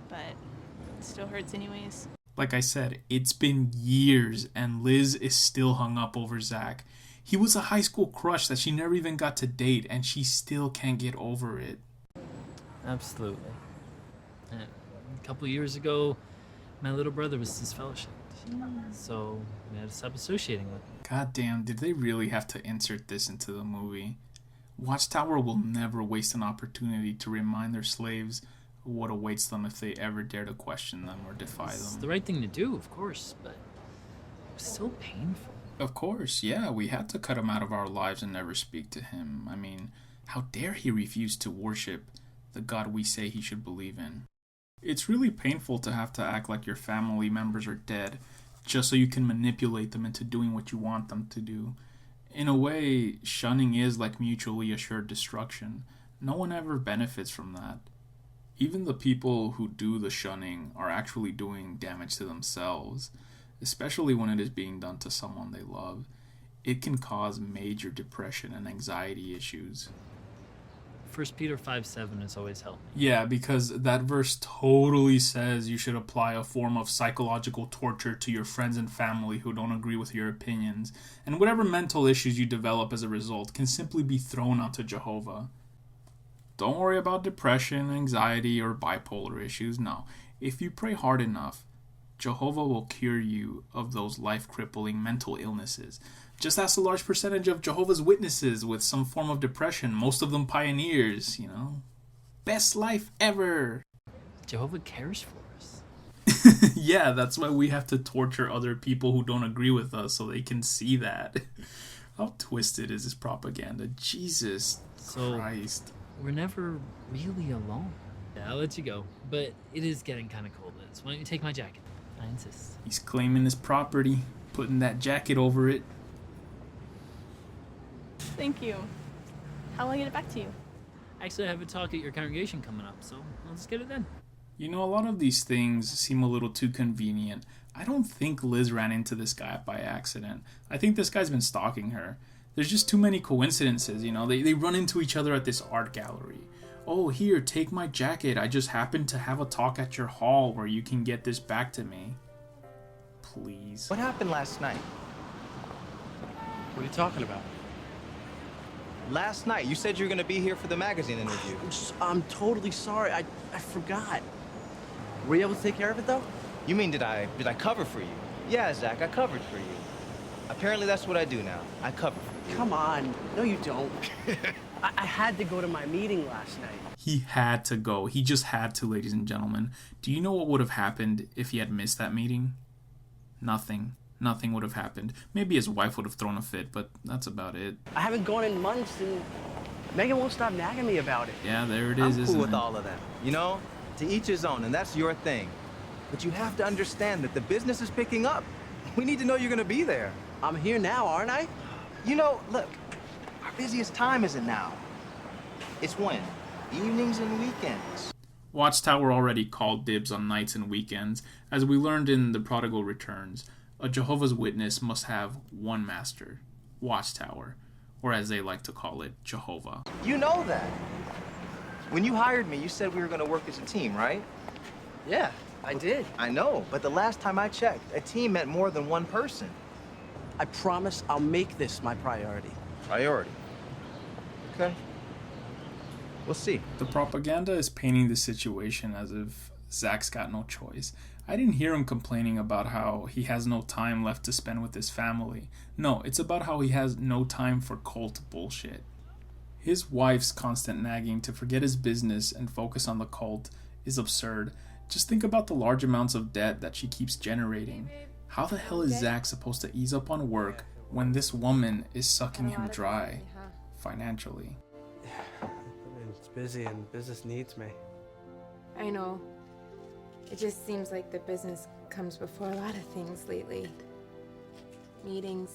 S2: but it still hurts anyways?
S1: Like I said, it's been years and Liz is still hung up over Zach. He was a high school crush that she never even got to date, and she still can't get over it.
S18: Absolutely. And a couple years ago, my little brother was disfellowshipped. So we had to stop associating with him.
S1: God damn, did they really have to insert this into the movie? Watchtower will never waste an opportunity to remind their slaves what awaits them if they ever dare to question them or defy
S18: It's
S1: them.
S18: the right thing to do, of course, but it was still painful.
S1: Of course, yeah, we had to cut him out of our lives and never speak to him. I mean, how dare he refuse to worship the God we say he should believe in? It's really painful to have to act like your family members are dead just so you can manipulate them into doing what you want them to do. In a way, shunning is like mutually assured destruction. No one ever benefits from that. Even the people who do the shunning are actually doing damage to themselves, especially when it is being done to someone they love. It can cause major depression and anxiety issues.
S18: 1 Peter 5:7 has always helped me.
S1: Yeah, because that verse totally says you should apply a form of psychological torture to your friends and family who don't agree with your opinions, and whatever mental issues you develop as a result can simply be thrown onto Jehovah. Don't worry about depression, anxiety, or bipolar issues. No, if you pray hard enough, Jehovah will cure you of those life-crippling mental illnesses. Just ask a large percentage of Jehovah's Witnesses with some form of depression, most of them pioneers, you know. Best life ever!
S18: Jehovah cares for us.
S1: Yeah, that's why we have to torture other people who don't agree with us so they can see that. How twisted is this propaganda? Jesus Christ.
S18: We're never really alone. Yeah, I'll let you go, but it is getting kind of cold, Liz. Why don't you take my jacket? I insist.
S1: He's claiming his property, putting that jacket over it.
S2: Thank you. How will I get it back to you?
S18: Actually, I have a talk at your congregation coming up, so I'll just get it then.
S1: You know, a lot of these things seem a little too convenient. I don't think Liz ran into this guy by accident. I think this guy's been stalking her. There's just too many coincidences, you know. They run into each other at this art gallery. Oh, here, take my jacket. I just happened to have a talk at your hall where you can get this back to me. Please.
S6: What happened last night?
S3: What are you talking about?
S6: Last night, you said you were going to be here for the magazine interview.
S3: I'm totally sorry. I forgot. Were you able to take care of it, though?
S6: You mean, did I cover for you? Yeah, Zach, I covered for you. Apparently, that's what I do now. I cover for you.
S3: Come on. No, you don't. I had to go to my meeting last night.
S1: He had to go. He just had to, ladies and gentlemen. Do you know what would have happened if he had missed that meeting? Nothing. Nothing would have happened. Maybe his wife would have thrown a fit, but that's about it.
S3: I haven't gone in months, and Megan won't stop nagging me about it.
S1: Yeah, there it is,
S6: I'm
S1: isn't
S6: cool
S1: it?
S6: with all of that. You know, to each his own, and that's your thing. But you have to understand that the business is picking up. We need to know you're going to be there.
S3: I'm here now, aren't I?
S6: You know, look, our busiest time isn't now. It's when? Evenings and weekends.
S1: Watchtower already called dibs on nights and weekends. As we learned in The Prodigal Returns, a Jehovah's Witness must have one master, Watchtower, or as they like to call it, Jehovah.
S6: You know that. When you hired me, you said we were going to work as a team, right?
S3: Yeah, I did.
S6: I know, but the last time I checked, a team meant more than one person.
S3: I promise I'll make this my priority.
S6: Priority? Okay. We'll see.
S1: The propaganda is painting the situation as if Zach's got no choice. I didn't hear him complaining about how he has no time left to spend with his family. No, it's about how he has no time for cult bullshit. His wife's constant nagging to forget his business and focus on the cult is absurd. Just think about the large amounts of debt that she keeps generating. How the hell is Zach supposed to ease up on work when this woman is sucking him dry financially?
S3: It's busy and business needs me.
S4: I know. It just seems like the business comes before a lot of things lately. Meetings,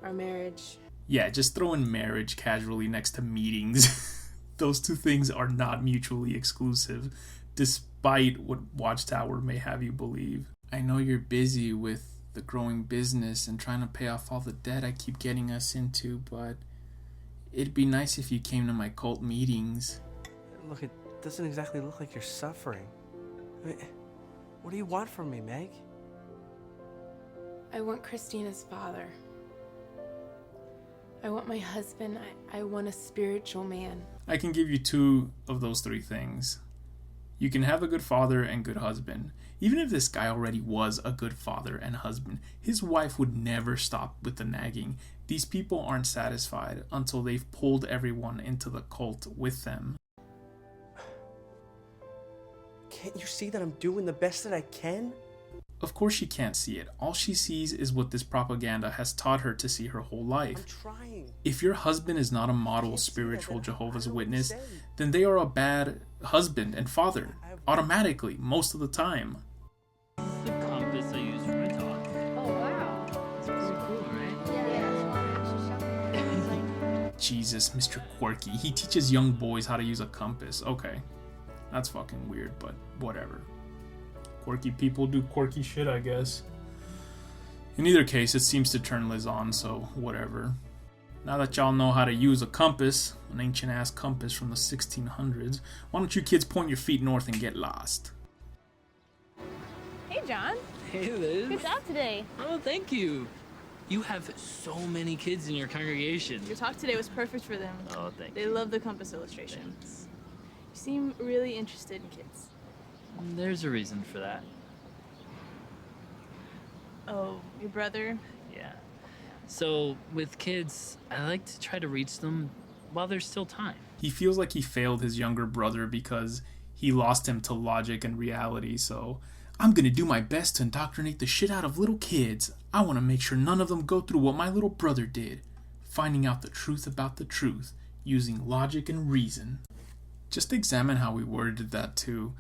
S4: our marriage.
S1: Yeah, just throwing marriage casually next to meetings. Those two things are not mutually exclusive, despite what Watchtower may have you believe. I know you're busy with the growing business and trying to pay off all the debt I keep getting us into, but It'd be nice if you came to my cult meetings.
S3: Look, it doesn't exactly look like you're suffering. I mean, what do you want from me, Meg?
S4: I want Christina's father. I want my husband. I want a spiritual man.
S1: I can give you 2 of those 3 things. You can have a good father and good husband. Even if this guy already was a good father and husband, his wife would never stop with the nagging. These people aren't satisfied until they've pulled everyone into the cult with them.
S3: Can't you see that I'm doing the best that I can?
S1: Of course she can't see it. All she sees is what this propaganda has taught her to see her whole life.
S3: I'm trying.
S1: If your husband is not a model spiritual Jehovah's Witness, then they are a bad husband and father, automatically, most of the time.
S18: The compass I use for my talk.
S11: Oh, wow.
S18: It's pretty cool, right?
S1: Jesus, Mr. Quirky. He teaches young boys how to use a compass. Okay. That's fucking weird, but whatever. Quirky people do quirky shit, I guess. In either case, it seems to turn Liz on, so whatever. Now that y'all know how to use a compass, an ancient-ass compass from the 1600s, why don't you kids point your feet north and get lost?
S2: Hey, John.
S18: Hey, Liz.
S2: Good job today.
S18: Oh, thank you. You have so many kids in your congregation.
S2: Your talk today was perfect for them.
S18: Oh, thank
S2: They
S18: you.
S2: love the compass illustrations. You seem really interested in kids.
S18: There's a reason for that.
S2: Oh, your brother?
S18: Yeah. So, with kids, I like to try to reach them while there's still time.
S1: He feels like he failed his younger brother because he lost him to logic and reality, so I'm gonna do my best to indoctrinate the shit out of little kids. I want to make sure none of them go through what my little brother did, finding out the truth about the truth, using logic and reason. Just examine how we worded that too.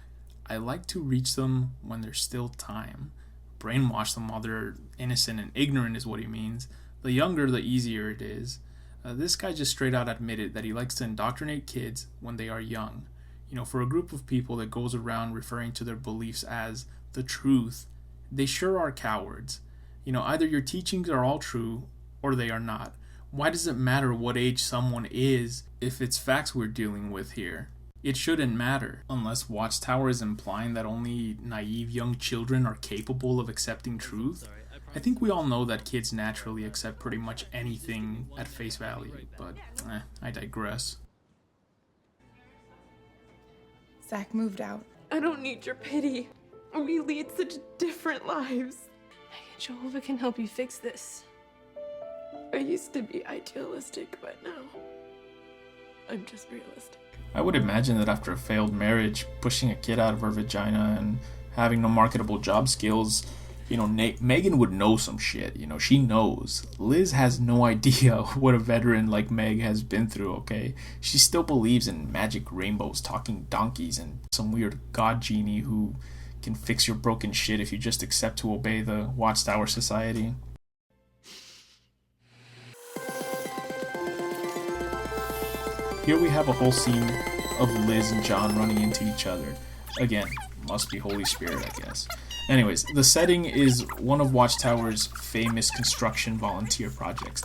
S1: I like to reach them when there's still time. Brainwash them while they're innocent and ignorant is what he means. The younger, the easier it is. This guy just straight out admitted that he likes to indoctrinate kids when they are young. You know, for a group of people that goes around referring to their beliefs as the truth, they sure are cowards. You know, either your teachings are all true or they are not. Why does it matter what age someone is if it's facts we're dealing with here? It shouldn't matter, unless Watchtower is implying that only naive young children are capable of accepting truth. I think we all know that kids naturally accept pretty much anything at face value, but I digress.
S4: Zach moved out. I don't need your pity. We lead such different lives.
S2: Jehovah can help you fix this.
S4: I used to be idealistic, but now I'm just realistic.
S1: I would imagine that after a failed marriage, pushing a kid out of her vagina and having no marketable job skills, you know, Megan would know some shit. You know, she knows. Liz has no idea what a veteran like Meg has been through, okay? She still believes in magic rainbows, talking donkeys, and some weird god genie who can fix your broken shit if you just accept to obey the Watchtower Society. Here we have a whole scene of Liz and John running into each other. Again, must be Holy Spirit, I guess. Anyways, the setting is one of Watchtower's famous construction volunteer projects.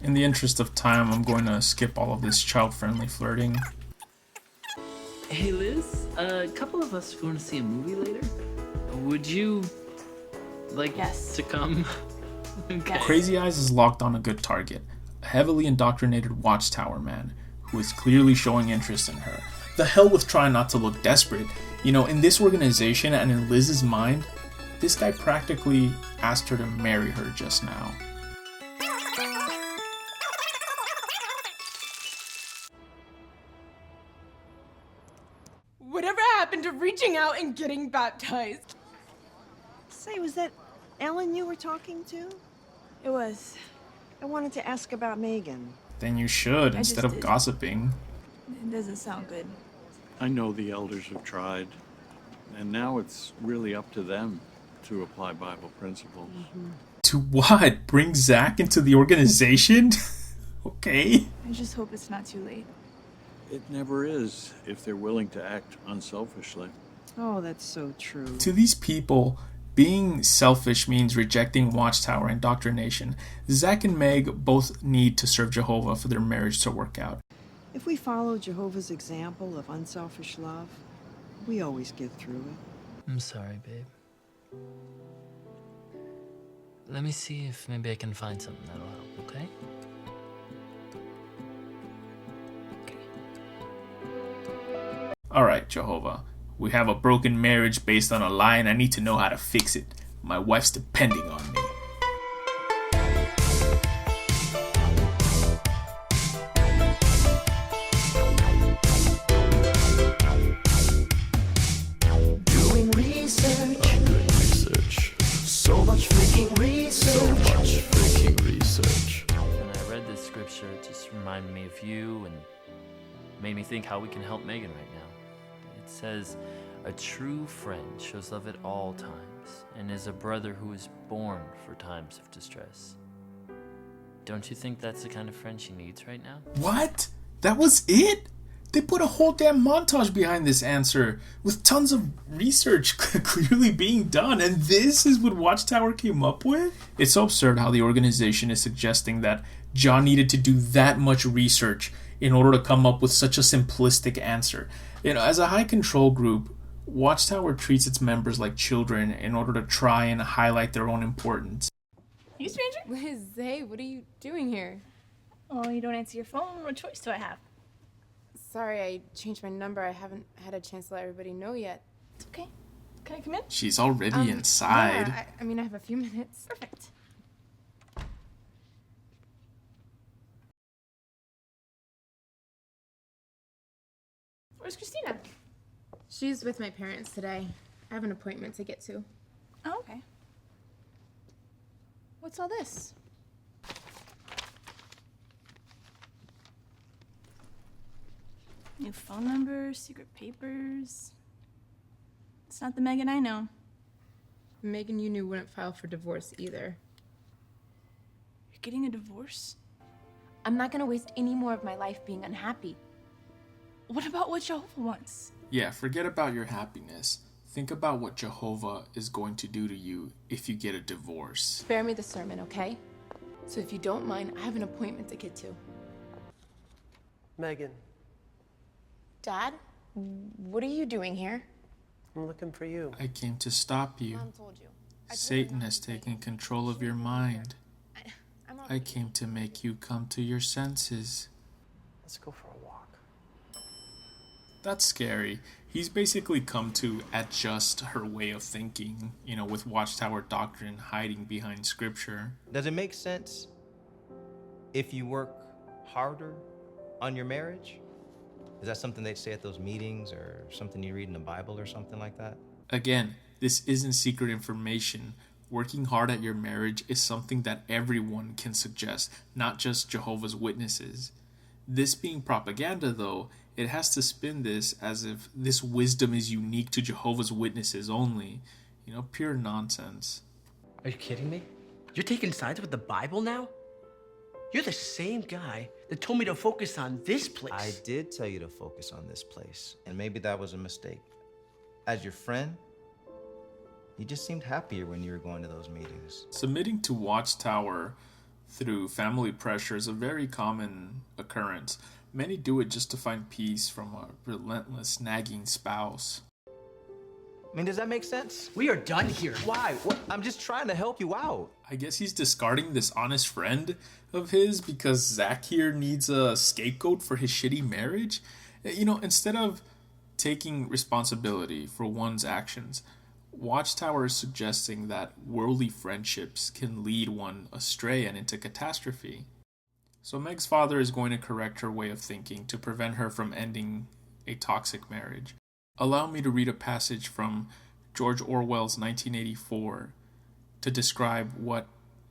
S1: In the interest of time, I'm going to skip all of this child-friendly flirting.
S18: Hey, Liz, a couple of us are going to see a movie later. Would you like to come? Okay.
S1: Crazy Eyes is locked on a good target, a heavily indoctrinated Watchtower man who is clearly showing interest in her. The hell with trying not to look desperate. You know, in this organization and in Liz's mind, this guy practically asked her to marry her just now.
S4: Whatever happened to reaching out and getting baptized?
S16: Say, was that Ellen you were talking to?
S2: It was.
S16: I wanted to ask about Megan.
S1: Then you should,
S2: I
S1: instead
S2: just
S1: of
S2: did.
S1: gossiping.
S2: It doesn't sound good.
S15: I know the elders have tried, and now it's really up to them to apply Bible principles.
S1: To what? Bring Zach into the organization? Okay.
S2: I just hope it's not too late.
S15: It never is if they're willing to act unselfishly.
S16: Oh, that's so true.
S1: To these people, being selfish means rejecting Watchtower indoctrination, Zach and Meg both need to serve Jehovah for their marriage to work out.
S16: If we follow Jehovah's example of unselfish love, we always get through it.
S18: I'm sorry, babe. Let me see if maybe I can find something that'll help, okay?
S1: Alright, Jehovah. We have a broken marriage based on a lie and I need to know how to fix it. My wife's depending on me.
S17: Doing research. So much freaking research.
S18: When I read this scripture, it just reminded me of you and made me think how we can help Megan right now. It says, a true friend shows love at all times and is a brother who is born for times of distress. Don't you think that's the kind of friend she needs right now?
S1: What? That was it? They put a whole damn montage behind this answer with tons of research clearly being done, and this is what Watchtower came up with? It's so absurd how the organization is suggesting that John needed to do that much research in order to come up with such a simplistic answer. You know, as a high control group, Watchtower treats its members like children in order to try and highlight their own importance.
S2: You stranger?
S4: Liz, hey, what are you doing here?
S2: Oh, you don't answer your phone? What choice do I have?
S4: Sorry, I changed my number. I haven't had a chance to let everybody know yet.
S2: It's okay. Can I come in?
S1: She's already inside.
S4: Yeah, I mean, I have a few minutes.
S2: Perfect. Where's Christina?
S4: She's with my parents today. I have an appointment to get to.
S2: Oh, okay. What's all this? New phone number, secret papers. It's not the Megan I know.
S4: Megan you knew wouldn't file for divorce either.
S2: You're getting a divorce?
S11: I'm not gonna waste any more of my life being unhappy.
S2: What about what Jehovah wants?
S1: Yeah, forget about your happiness. Think about what Jehovah is going to do to you if you get a divorce.
S4: Spare me the sermon, okay? So if you don't mind, I have an appointment to get to.
S3: Megan,
S4: Dad, what are you doing here?
S3: I'm looking for you.
S1: I came to stop you.
S4: Mom told you.
S1: Satan has taken control of your mind. I came to make you come to your senses.
S3: Let's go for a walk.
S1: That's scary. He's basically come to adjust her way of thinking, you know, with Watchtower doctrine hiding behind scripture.
S6: Does it make sense if you work harder on your marriage? Is that something they say at those meetings or something you read in the Bible or something like that?
S1: Again, this isn't secret information. Working hard at your marriage is something that everyone can suggest, not just Jehovah's Witnesses. This being propaganda, though, it has to spin this as if this wisdom is unique to Jehovah's Witnesses only. You know, pure nonsense.
S3: Are you kidding me? You're taking sides with the Bible now? You're the same guy that told me to focus on this place.
S6: I did tell you to focus on this place, and maybe that was a mistake. As your friend, you just seemed happier when you were going to those meetings.
S1: Submitting to Watchtower through family pressure is a very common occurrence. Many do it just to find peace from a relentless, nagging spouse.
S6: I mean, does that make sense?
S3: We are done here.
S6: Why? What? I'm just trying to help you out.
S1: I guess he's discarding this honest friend of his because Zach here needs a scapegoat for his shitty marriage. You know, instead of taking responsibility for one's actions, Watchtower is suggesting that worldly friendships can lead one astray and into catastrophe. So Meg's father is going to correct her way of thinking to prevent her from ending a toxic marriage. Allow me to read a passage from George Orwell's 1984 to describe what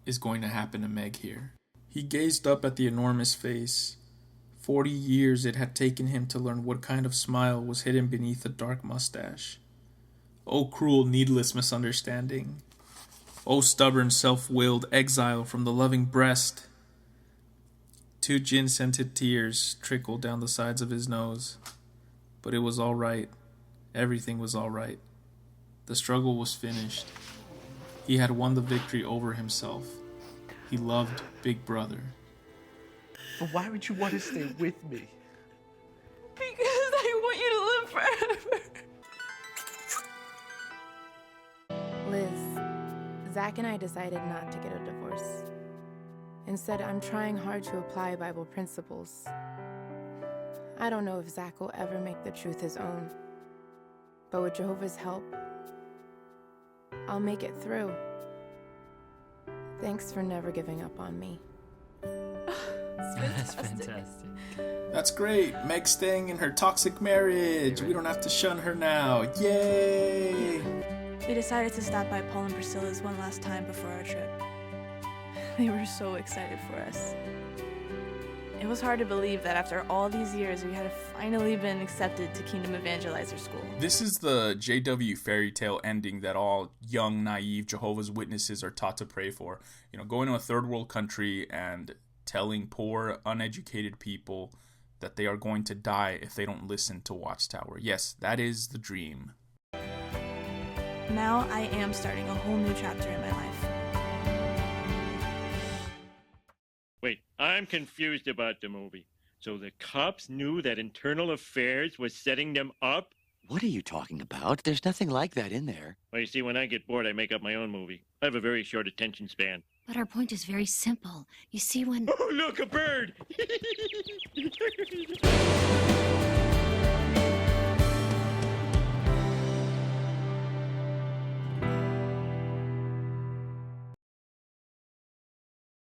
S1: is going to happen to Meg here. He gazed up at the enormous face. 40 years it had taken him to learn what kind of smile was hidden beneath a dark mustache. O cruel, needless misunderstanding. O stubborn, self-willed exile from the loving breast. 2 gin-scented tears trickled down the sides of his nose. But it was all right. Everything was all right. The struggle was finished. He had won the victory over himself. He loved Big Brother.
S3: But why would you want to stay with me?
S2: Because I want you to live forever.
S4: Liz, Zach and I decided not to get a divorce. Instead, I'm trying hard to apply Bible principles. I don't know if Zach will ever make the truth his own, but with Jehovah's help, I'll make it through. Thanks for never giving up on me.
S18: That's fantastic.
S1: That's great. Meg's staying in her toxic marriage. We don't have to shun her now. Yay!
S2: We decided to stop by Paul and Priscilla's one last time before our trip. They were so excited for us. It was hard to believe that after all these years, we had finally been accepted to Kingdom Evangelizer School.
S1: This is the JW fairy tale ending that all young, naive Jehovah's Witnesses are taught to pray for. You know, going to a third world country and telling poor, uneducated people that they are going to die if they don't listen to Watchtower. Yes, that is the dream.
S2: Now I am starting a whole new chapter in my life.
S20: Wait, I'm confused about the movie. So the cops knew that Internal Affairs was setting them up?
S21: What are you talking about? There's nothing like that in there.
S20: Well, you see, when I get bored, I make up my own movie. I have a very short attention span.
S22: But our point is very simple. You see, when...
S20: Oh, look, a bird!